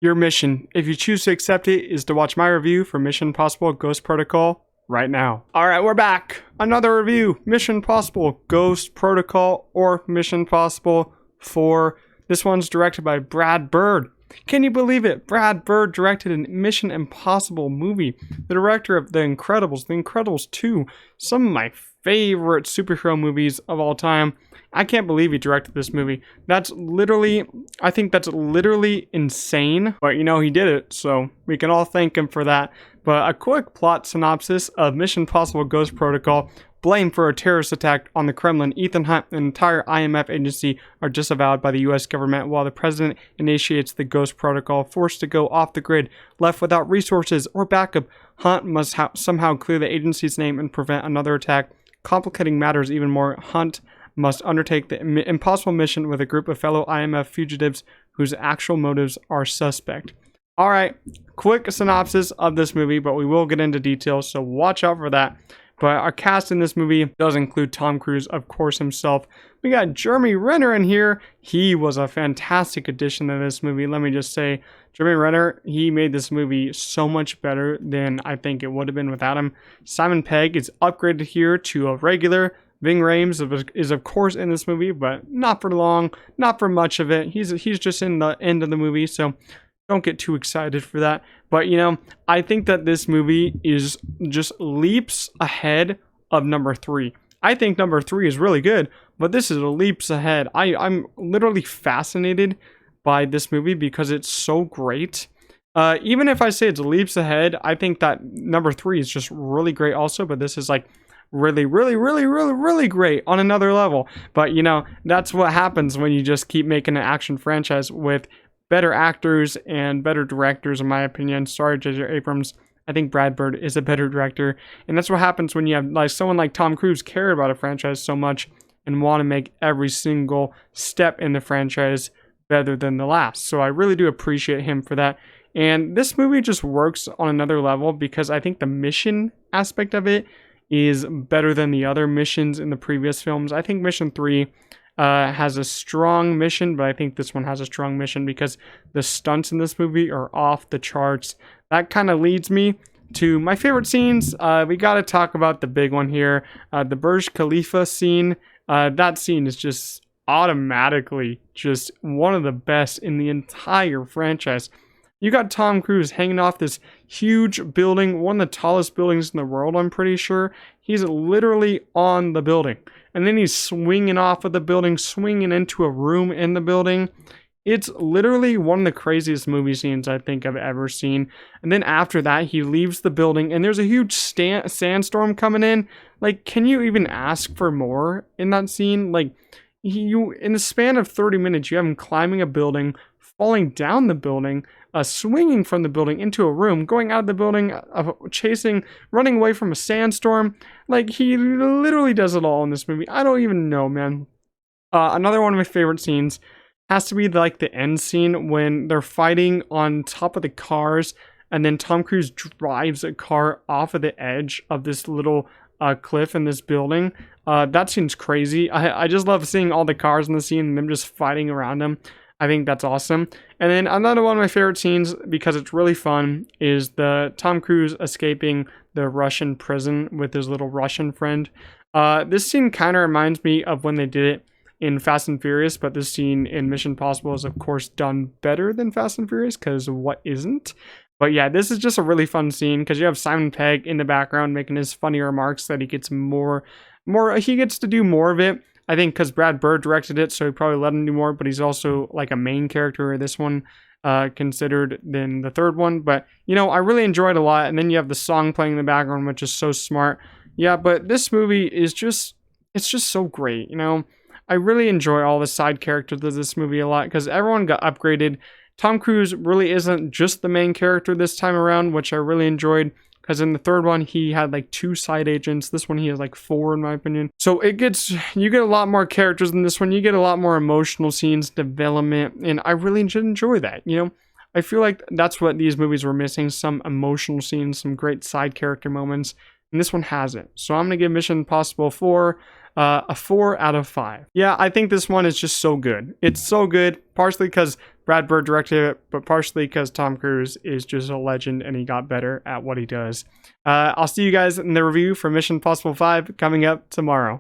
Your mission, if you choose to accept it, is to watch my review for Mission Impossible Ghost Protocol right now. Alright, we're back. Another review. Mission Impossible Ghost Protocol or Mission Impossible 4. This one's directed by Brad Bird. Can you believe it? Brad Bird directed a Mission Impossible movie. The director of The Incredibles 2, some of my favorite superhero movies of all time. I can't believe he directed this movie. I think that's literally insane. But you know, he did it, so we can all thank him for that. But a quick plot synopsis of Mission Impossible Ghost Protocol. Blamed for a terrorist attack on the Kremlin, Ethan Hunt and the entire IMF agency are disavowed by the US government while the president initiates the Ghost Protocol. Forced to go off the grid, left without resources or backup, Hunt must somehow clear the agency's name and prevent another attack. Complicating matters even more, Hunt must undertake the impossible mission with a group of fellow IMF fugitives whose actual motives are suspect. Alright, quick synopsis of this movie, but we will get into details, so watch out for that. But our cast in this movie does include Tom Cruise, of course, himself. We got Jeremy Renner in here. He was a fantastic addition to this movie. Let me just say, Jeremy Renner, he made this movie so much better than I think it would have been without him. Simon Pegg is upgraded here to a regular. Ving Rhames is of course in this movie, but not for long, not for much of it. He's just in the end of the movie, so don't get too excited for that. But you know, I think that this movie is just leaps ahead of number 3. I think number 3 is really good, but this is leaps ahead. I'm literally fascinated by this movie because it's so great. Even if I say it's leaps ahead, I think that number 3 is just really great also, but this is like really great on another level. But you know, that's what happens when you just keep making an action franchise with better actors and better directors, in my opinion. Sorry, J.J. Abrams. I think Brad Bird is a better director. And that's what happens when you have like someone like Tom Cruise care about a franchise so much and want to make every single step in the franchise better than the last. So I really do appreciate him for that. And this movie just works on another level because I think the mission aspect of it is better than the other missions in the previous films. I think Mission 3 has a strong mission, but I think this one has a strong mission because the stunts in this movie are off the charts. That kind of leads me to my favorite scenes. We got to talk about the big one here, the Burj Khalifa scene. That scene is just automatically just one of the best in the entire franchise. You got Tom Cruise hanging off this huge building, one of the tallest buildings in the world, I'm pretty sure. He's literally on the building. And then he's swinging off of the building, swinging into a room in the building. It's literally one of the craziest movie scenes I think I've ever seen. And then after that, he leaves the building and there's a huge sandstorm coming in. Like, can you even ask for more in that scene? Like, in the span of 30 minutes, you have him climbing a building, falling down the building, swinging from the building into a room, going out of the building, running away from a sandstorm. Like, he literally does it all in this movie. I don't even know, man. Another one of my favorite scenes has to be like the end scene when they're fighting on top of the cars, and then Tom Cruise drives a car off of the edge of this little cliff in this building. That scene's crazy. I just love seeing all the cars in the scene and them just fighting around them. I think that's awesome. And then another one of my favorite scenes, because it's really fun, is the Tom Cruise escaping the Russian prison with his little Russian friend. This scene kind of reminds me of when they did it in Fast and Furious, but this scene in Mission Impossible is of course done better than Fast and Furious, because what isn't? But yeah, this is just a really fun scene because you have Simon Pegg in the background making his funny remarks that he gets he gets to do more of it. I think because Brad Bird directed it, so he probably let him do more, but he's also like a main character in this one, considered than the third one. But, you know, I really enjoyed it a lot. And then you have the song playing in the background, which is so smart. Yeah, but this movie is it's just so great, you know. I really enjoy all the side characters of this movie a lot because everyone got upgraded. Tom Cruise really isn't just the main character this time around, which I really enjoyed. Because in the third one, he had like 2 side agents. This one, he has like 4 in my opinion. So you get a lot more characters in this one. You get a lot more emotional scenes, development. And I really enjoy that, you know. I feel like that's what these movies were missing. Some emotional scenes, some great side character moments. And this one has it. So I'm going to give Mission Impossible 4 a 4 out of 5. Yeah, I think this one is just so good. It's so good, partially because Brad Bird directed it, but partially because Tom Cruise is just a legend and he got better at what he does. I'll see you guys in the review for Mission Impossible 5 coming up tomorrow.